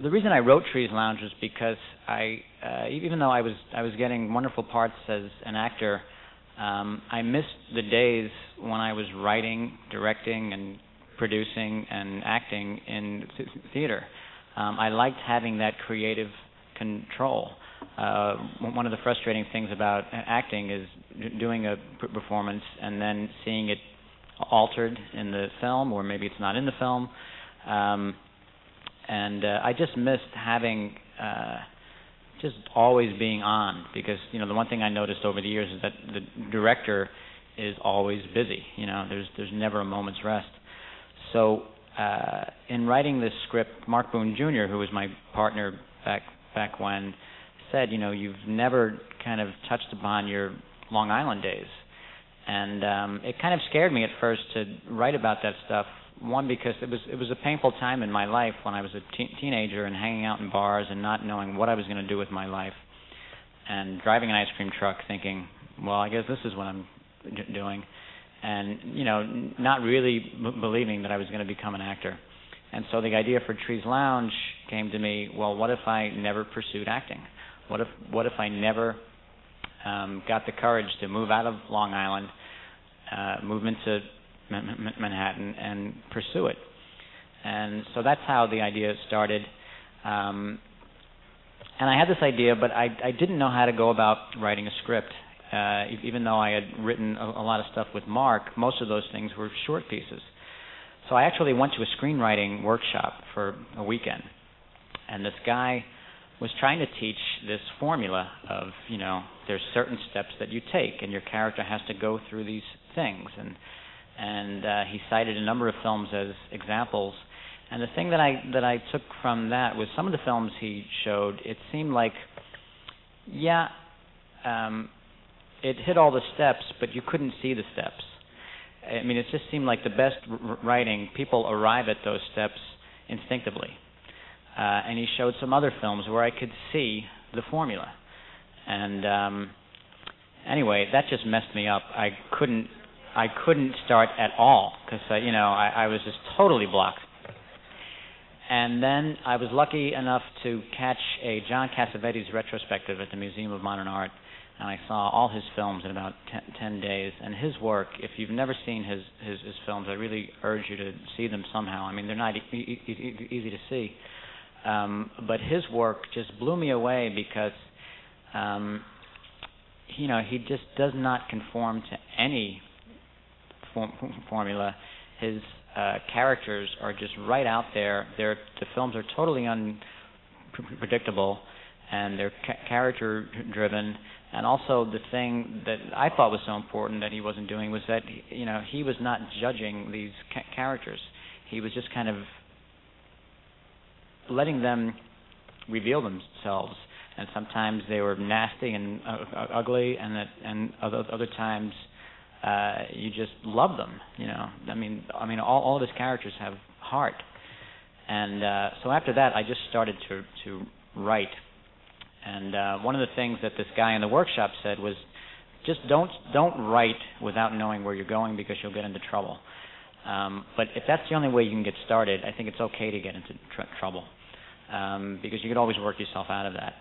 The reason I wrote Trees Lounge was because even though I was getting wonderful parts as an actor, I missed the days when I was writing, directing, and producing and acting in theater. I liked having that creative control. One of the frustrating things about acting is doing a performance and then seeing it altered in the film, or maybe it's not in the film. And I just missed having just always being on, because the one thing I noticed over the years is that the director is always busy. There's never a moment's rest. So in writing this script, Mark Boone Jr., who was my partner back when, said, you've never kind of touched upon your Long Island days. And it kind of scared me at first to write about that stuff. One, because it was a painful time in my life when I was a teenager and hanging out in bars and not knowing what I was going to do with my life, and driving an ice cream truck thinking, well, I guess this is what I'm doing, and not really believing that I was going to become an actor. And so the idea for Trees Lounge came to me. Well, what if I never pursued acting? What if I never got the courage to move out of Long Island, move into Manhattan, and pursue it? And so that's how the idea started. And I had this idea, but I didn't know how to go about writing a script. Even though I had written a lot of stuff with Mark, most of those things were short pieces. So I actually went to a screenwriting workshop for a weekend, and this guy was trying to teach this formula of, there's certain steps that you take, and your character has to go through these things. And he cited a number of films as examples. And the thing that I took from that was some of the films he showed, it seemed like, it hit all the steps, but you couldn't see the steps. I mean, it just seemed like the best writing, people arrive at those steps instinctively. And he showed some other films where I could see the formula. And anyway, that just messed me up. I couldn't start at all, because I was just totally blocked. And then I was lucky enough to catch a John Cassavetes retrospective at the Museum of Modern Art, and I saw all his films in about 10 days. And his work, if you've never seen his films, I really urge you to see them somehow. I mean, they're not easy to see. But his work just blew me away, because he just does not conform to any formula. His characters are just right out there. The films are totally unpredictable, and they're character driven. And also, the thing that I thought was so important that he wasn't doing was that he was not judging these characters. He was just kind of letting them reveal themselves. And sometimes they were nasty and ugly, and other times you just love them. I mean, all of his characters have heart. And so after that, I just started to write. And one of the things that this guy in the workshop said was, just don't write without knowing where you're going, because you'll get into trouble. But if that's the only way you can get started, I think it's okay to get into trouble, because you could always work yourself out of that.